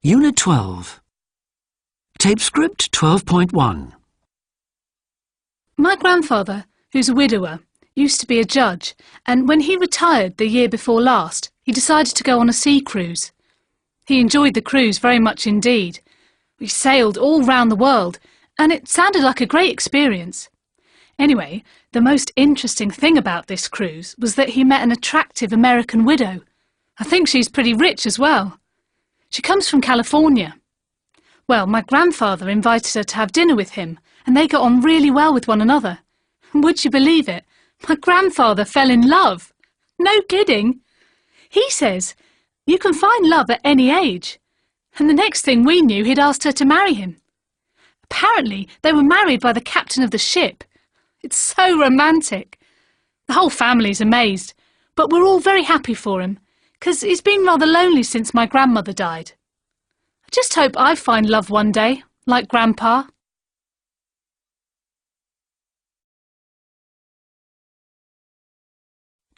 Unit 12. Tape script 12.1. My grandfather, who's a widower, used to be a judge, and when he retired the year before last, he decided to go on a sea cruise. He enjoyed the cruise very much indeed. We sailed all round the world, and it sounded like a great experience. Anyway, the most interesting thing about this cruise was that he met an attractive American widow. I think she's pretty rich as well. She comes from California. Well, my grandfather invited her to have dinner with him, and they got on really well with one another. And would you believe it? My grandfather fell in love. No kidding. He says, you can find love at any age. And the next thing we knew, he'd asked her to marry him. Apparently, they were married by the captain of the ship. It's so romantic. The whole family's amazed, but we're all very happy for him, because he's been rather lonely since my grandmother died. I just hope I find love one day, like Grandpa.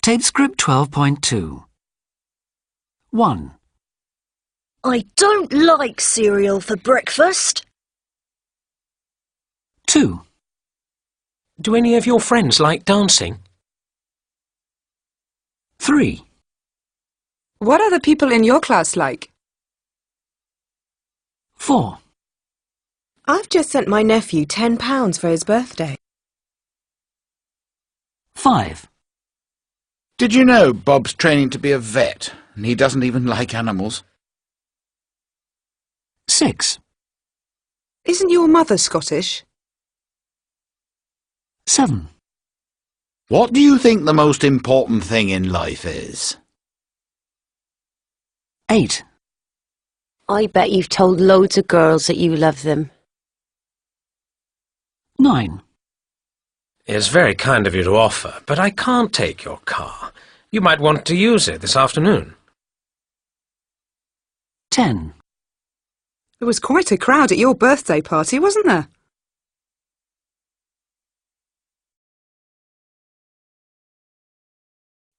Tape script 12.2. 1. I don't like cereal for breakfast. 2. Do any of your friends like dancing? 3. What are the people in your class like? 4. I've just sent my nephew £10 for his birthday. 5. Did you know Bob's training to be a vet, and he doesn't even like animals? 6. Isn't your mother Scottish? 7. What do you think the most important thing in life is? 8. I bet you've told loads of girls that you love them. 9. It's very kind of you to offer, but I can't take your car. You might want to use it this afternoon. 10. There was quite a crowd at your birthday party, wasn't there?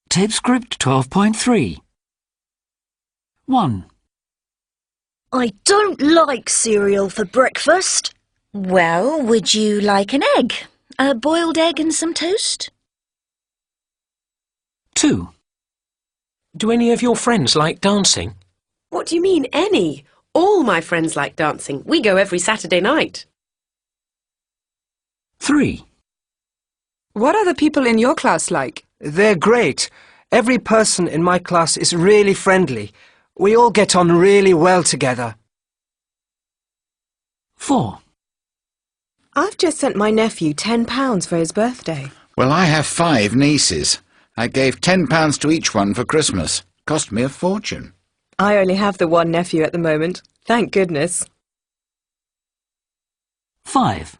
Tape script 12.3. 1. I don't like cereal for breakfast. Well, would you like an egg? A boiled egg and some toast? 2. Do any of your friends like dancing? What do you mean, any? All my friends like dancing. We go every Saturday night. 3. What are the people in your class like? They're great. Every person in my class is really friendly. We all get on really well together. 4. I've just sent my nephew £10 for his birthday. Well, I have 5 nieces. I gave £10 to each one for Christmas. Cost me a fortune. I only have the one nephew at the moment. Thank goodness. 5.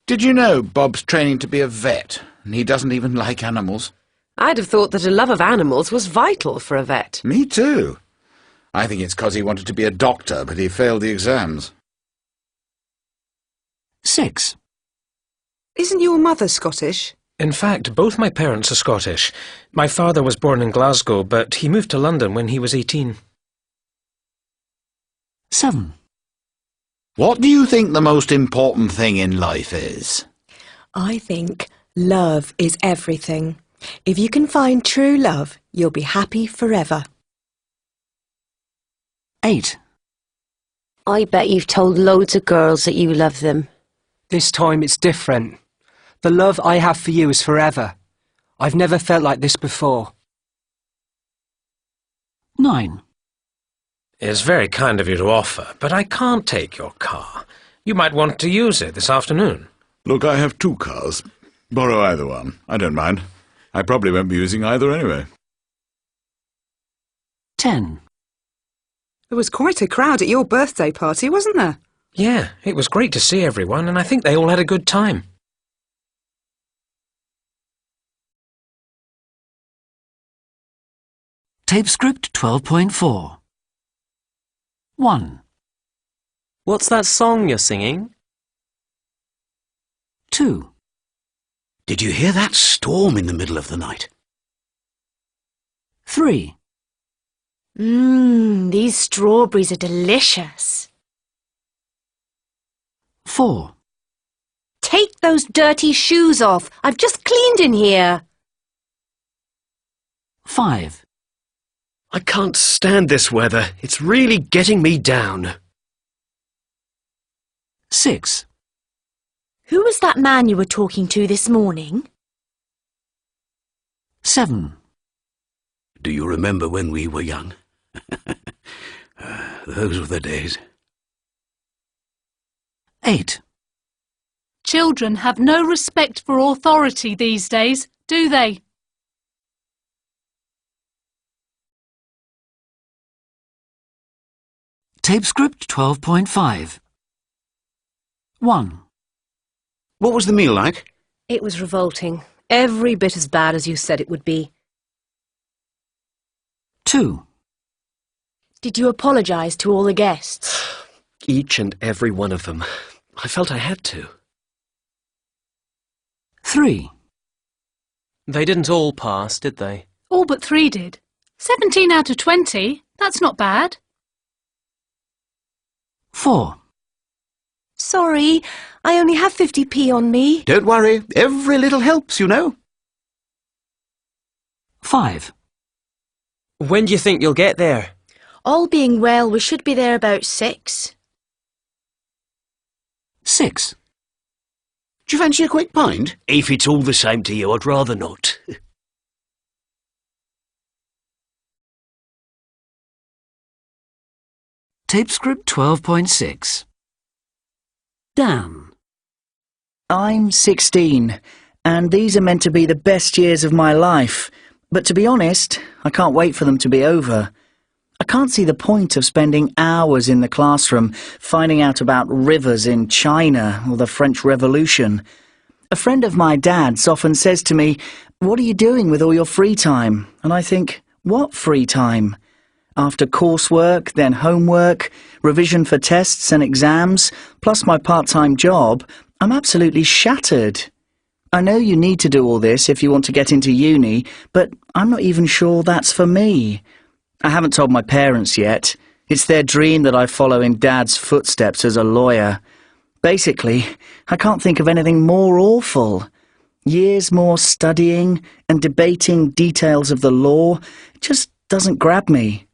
Did you know Bob's training to be a vet, and he doesn't even like animals? I'd have thought that a love of animals was vital for a vet. Me too. I think it's 'cause he wanted to be a doctor, but he failed the exams. 6. Isn't your mother Scottish? In fact, both my parents are Scottish. My father was born in Glasgow, but he moved to London when he was 18. 7. What do you think the most important thing in life is? I think love is everything. If you can find true love, you'll be happy forever. 8. I bet you've told loads of girls that you love them. This time it's different. The love I have for you is forever. I've never felt like this before. 9. It's very kind of you to offer, but I can't take your car. You might want to use it this afternoon. Look, I have 2 cars. Borrow either one. I don't mind. I probably won't be using either anyway. 10. There was quite a crowd at your birthday party, wasn't there? Yeah, it was great to see everyone, and I think they all had a good time. Tape script 12.4. 1. What's that song you're singing? 2. Did you hear that storm in the middle of the night? 3. These strawberries are delicious. 4, Take those dirty shoes off. I've just cleaned in here. 5, I can't stand this weather. It's really getting me down. 6, Who was that man you were talking to this morning? 7, Do you remember when we were young? Those were the days. 8, Children have no respect for authority these days, do they? Tape script 12.5. 1, What was the meal like? It was revolting. Every bit as bad as you said it would be. 2, Did you apologise to all the guests? Each and every one of them. I felt I had to. 3, They didn't all pass, did they? All but 3 did. 17 out of 20, that's not bad. 4, Sorry, I only have 50p on me. Don't worry, every little helps, you know. 5, When do you think you'll get there? All being well, we should be there about 6. 6, Do you fancy a quick pint? If it's all the same to you, I'd rather not. Tape script 12.6. Dan. I'm 16, and these are meant to be the best years of my life. But to be honest, I can't wait for them to be over. I can't see the point of spending hours in the classroom finding out about rivers in China or the French Revolution. A friend of my dad's often says to me, "What are you doing with all your free time?" And I think, what free time? After coursework, then homework, revision for tests and exams, plus my part-time job, I'm absolutely shattered. I know you need to do all this if you want to get into uni, but I'm not even sure that's for me. I haven't told my parents yet. It's their dream that I follow in Dad's footsteps as a lawyer. Basically, I can't think of anything more awful. Years more studying and debating details of the law just doesn't grab me.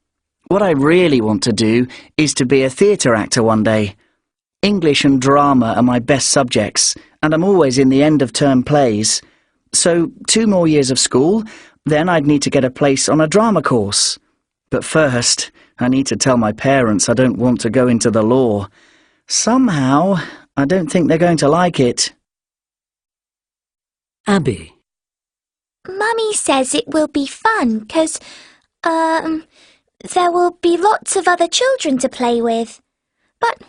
What I really want to do is to be a theatre actor one day. English and drama are my best subjects, and I'm always in the end-of-term plays. So 2 more years of school, then I'd need to get a place on a drama course. But first, I need to tell my parents I don't want to go into the law. Somehow, I don't think they're going to like it. Abby. Mummy says it will be fun, 'cause, there will be lots of other children to play with. But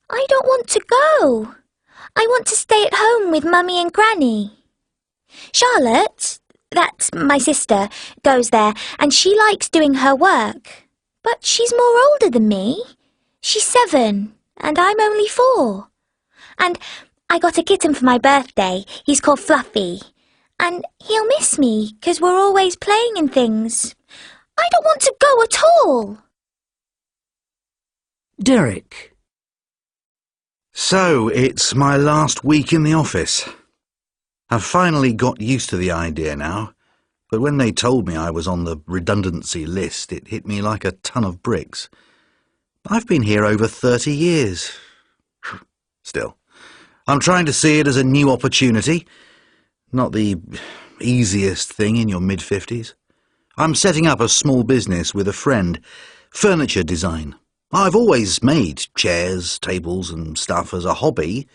I don't want to go. I want to stay at home with Mummy and Granny. Charlotte, that's my sister, goes there, and she likes doing her work. But she's more older than me. She's 7, and I'm only 4. And I got a kitten for my birthday. He's called Fluffy. And he'll miss me, 'cause we're always playing and things. I don't want to go at all. Derek. So, it's my last week in the office. I've finally got used to the idea now, but when they told me I was on the redundancy list, it hit me like a ton of bricks. I've been here over 30 years. Still, I'm trying to see it as a new opportunity, not the easiest thing in your mid-50s. I'm setting up a small business with a friend, furniture design. I've always made chairs, tables and stuff as a hobby,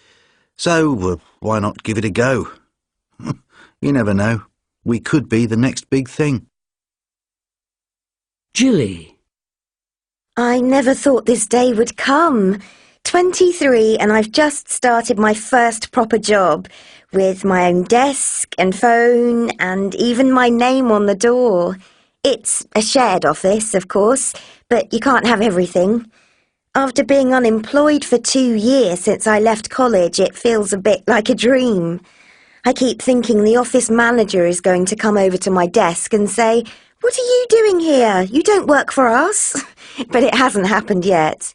so why not give it a go? You never know. We could be the next big thing. Julie. I never thought this day would come. 23, and I've just started my first proper job, with my own desk and phone and even my name on the door. It's a shared office, of course, but you can't have everything. After being unemployed for 2 years since I left college, it feels a bit like a dream. I keep thinking the office manager is going to come over to my desk and say, What are you doing here? You don't work for us. But it hasn't happened yet.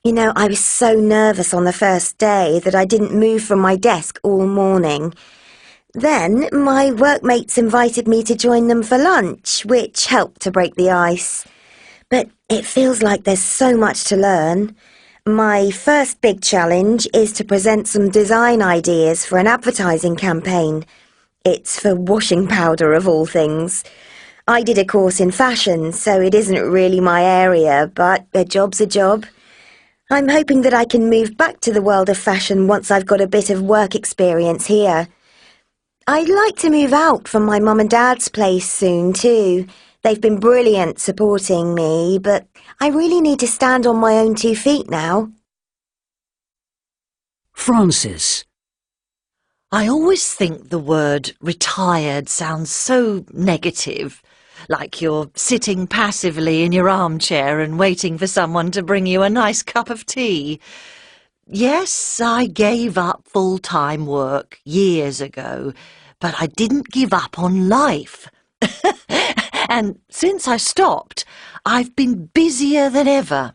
You know, I was so nervous on the first day that I didn't move from my desk all morning. Then my workmates invited me to join them for lunch, which helped to break the ice. But it feels like there's so much to learn. My first big challenge is to present some design ideas for an advertising campaign. It's for washing powder of all things. I did a course in fashion, so it isn't really my area, but a job's a job. I'm hoping that I can move back to the world of fashion once I've got a bit of work experience here. I'd like to move out from my mum and dad's place soon too. They've been brilliant supporting me, but I really need to stand on my own 2 feet now. Francis. I always think the word retired sounds so negative, like you're sitting passively in your armchair and waiting for someone to bring you a nice cup of tea. Yes, I gave up full-time work years ago, but I didn't give up on life. And since I stopped, I've been busier than ever.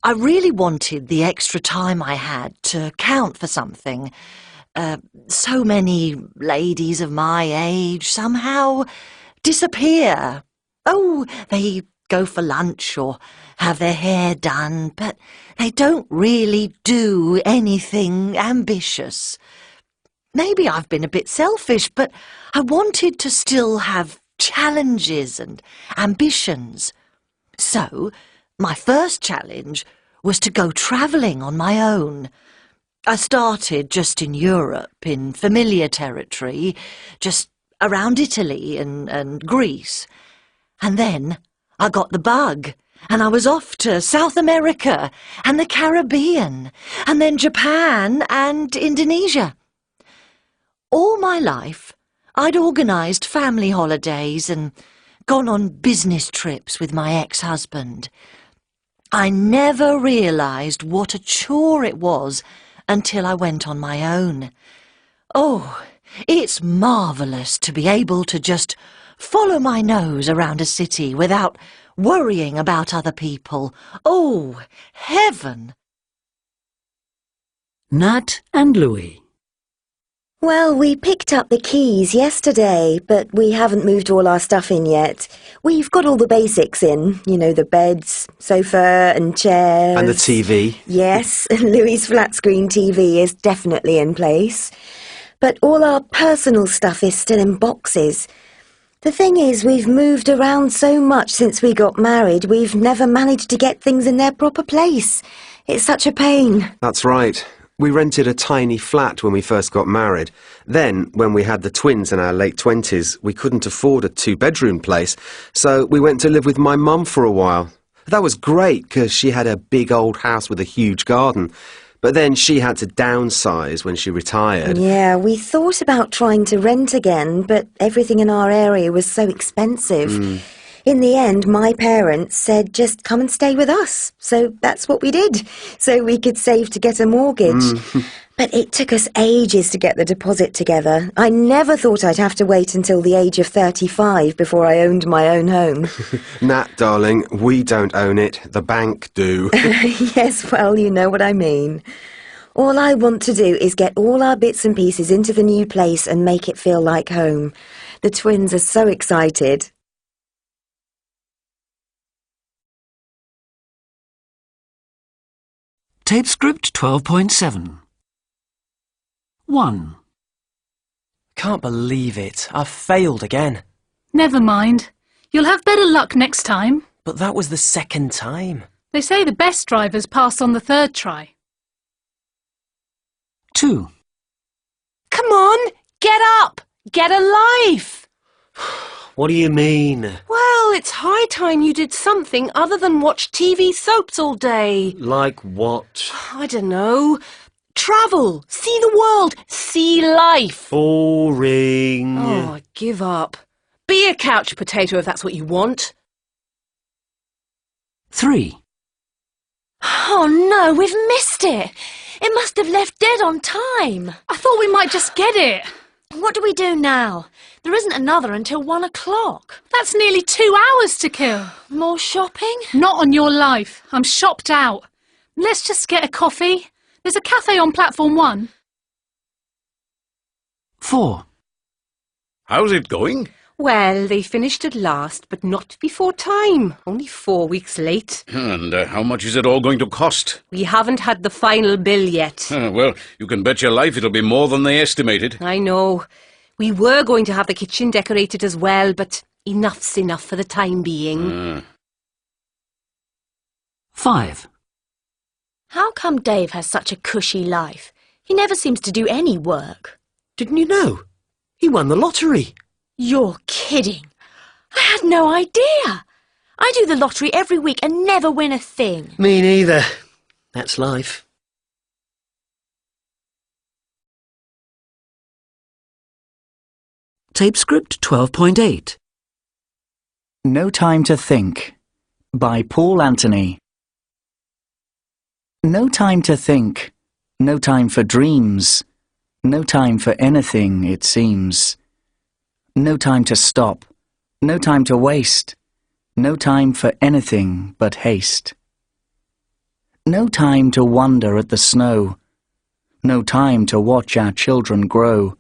I really wanted the extra time I had to count for something. So many ladies of my age somehow disappear. Oh, they go for lunch or have their hair done, but they don't really do anything ambitious. Maybe I've been a bit selfish, but I wanted to still have challenges and ambitions. So, my first challenge was to go travelling on my own. I started just in Europe, in familiar territory, just around Italy and Greece. And then I got the bug, and I was off to South America and the Caribbean, and then Japan and Indonesia. All my life, I'd organised family holidays and gone on business trips with my ex-husband. I never realised what a chore it was until I went on my own. Oh, it's marvellous to be able to just follow my nose around a city without worrying about other people. Oh, heaven! Nat and Louis. Well, we picked up the keys yesterday, but we haven't moved all our stuff in yet. We've got all the basics in, you know, the beds, sofa and chairs. And the TV. Yes, Louis' flat-screen TV is definitely in place. But all our personal stuff is still in boxes. The thing is, we've moved around so much since we got married, we've never managed to get things in their proper place. It's such a pain. That's right. We rented a tiny flat when we first got married. Then, when we had the twins in our late 20s, we couldn't afford a 2-bedroom place, so we went to live with my mum for a while. That was great, because she had a big old house with a huge garden. But then she had to downsize when she retired. Yeah, we thought about trying to rent again, but everything in our area was so expensive. In the end, my parents said just come and stay with us. So that's what we did, so we could save to get a mortgage. But it took us ages to get the deposit together. I never thought I'd have to wait until the age of 35 before I owned my own home. Nat, darling, we don't own it. The bank do. Yes, well, you know what I mean. All I want to do is get all our bits and pieces into the new place and make it feel like home. The twins are so excited. Tape script 12.7. 1. Can't believe it. I've failed again. Never mind. You'll have better luck next time. But that was the second time. They say the best drivers pass on the 3rd try. 2. Come on, get up! Get a life! What do you mean? Well, it's high time you did something other than watch TV soaps all day. Like what? I don't know. Travel, see the world, see life. Boring. Oh, give up. Be a couch potato if that's what you want. 3. Oh no, we've missed it. It must have left dead on time. I thought we might just get it. What do we do now? There isn't another until 1 o'clock. That's nearly 2 hours to kill. More shopping? Not on your life. I'm shopped out. Let's just get a coffee. There's a cafe on platform 1. 4. How's it going? Well, they finished at last, but not before time. Only 4 weeks late. And how much is it all going to cost? We haven't had the final bill yet. Well, you can bet your life it'll be more than they estimated. I know. We were going to have the kitchen decorated as well, but enough's enough for the time being. 5. How come Dave has such a cushy life? He never seems to do any work. Didn't you know? He won the lottery. You're kidding. I had no idea. I do the lottery every week and never win a thing. Me neither. That's life. Tape script 12.8. No Time to Think by Paul Anthony. No time to think, no time for dreams, no time for anything, it seems. No time to stop, no time to waste, no time for anything but haste. No time to wonder at the snow, no time to watch our children grow,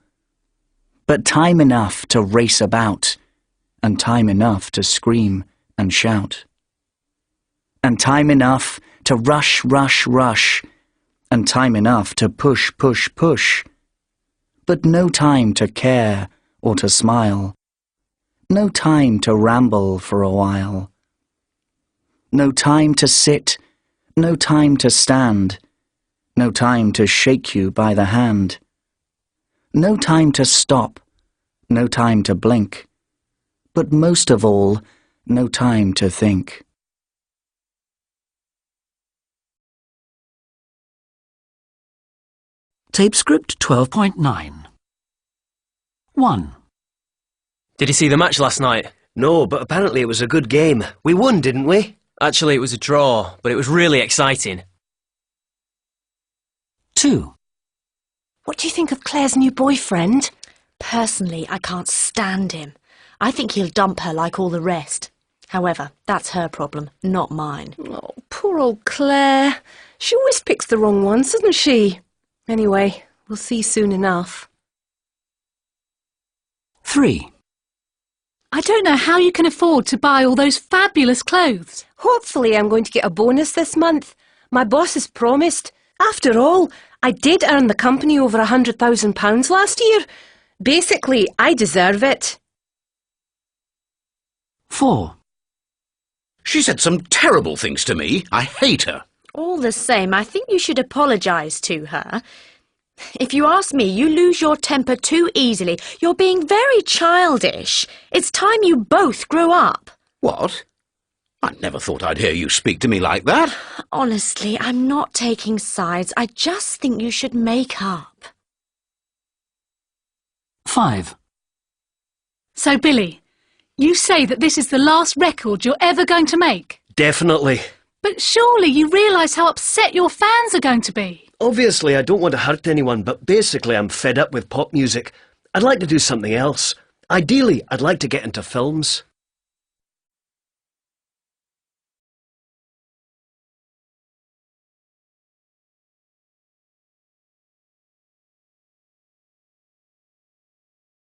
but time enough to race about, and time enough to scream and shout. And time enough to rush, rush, rush, and time enough to push, push, push, but no time to care or to smile, no time to ramble for a while. No time to sit, no time to stand, no time to shake you by the hand. No time to stop, no time to blink, but most of all, no time to think. Tape script 12.9. 1. Did you see the match last night? No, but apparently it was a good game. We won, didn't we? Actually, it was a draw, but it was really exciting. 2. What do you think of Claire's new boyfriend? Personally, I can't stand him. I think he'll dump her like all the rest. However, that's her problem, not mine. Oh, poor old Claire. She always picks the wrong ones, doesn't she? Anyway, we'll see soon enough. 3. I don't know how you can afford to buy all those fabulous clothes. Hopefully I'm going to get a bonus this month. My boss has promised. After all, I did earn the company over £100,000 last year. Basically, I deserve it. 4. She said some terrible things to me. I hate her. All the same, I think you should apologise to her. If you ask me, you lose your temper too easily. You're being very childish. It's time you both grew up. What? I never thought I'd hear you speak to me like that. Honestly, I'm not taking sides. I just think you should make up. 5. So, Billy, you say that this is the last record you're ever going to make? Definitely. But surely you realise how upset your fans are going to be. Obviously, I don't want to hurt anyone, but basically I'm fed up with pop music. I'd like to do something else. Ideally, I'd like to get into films.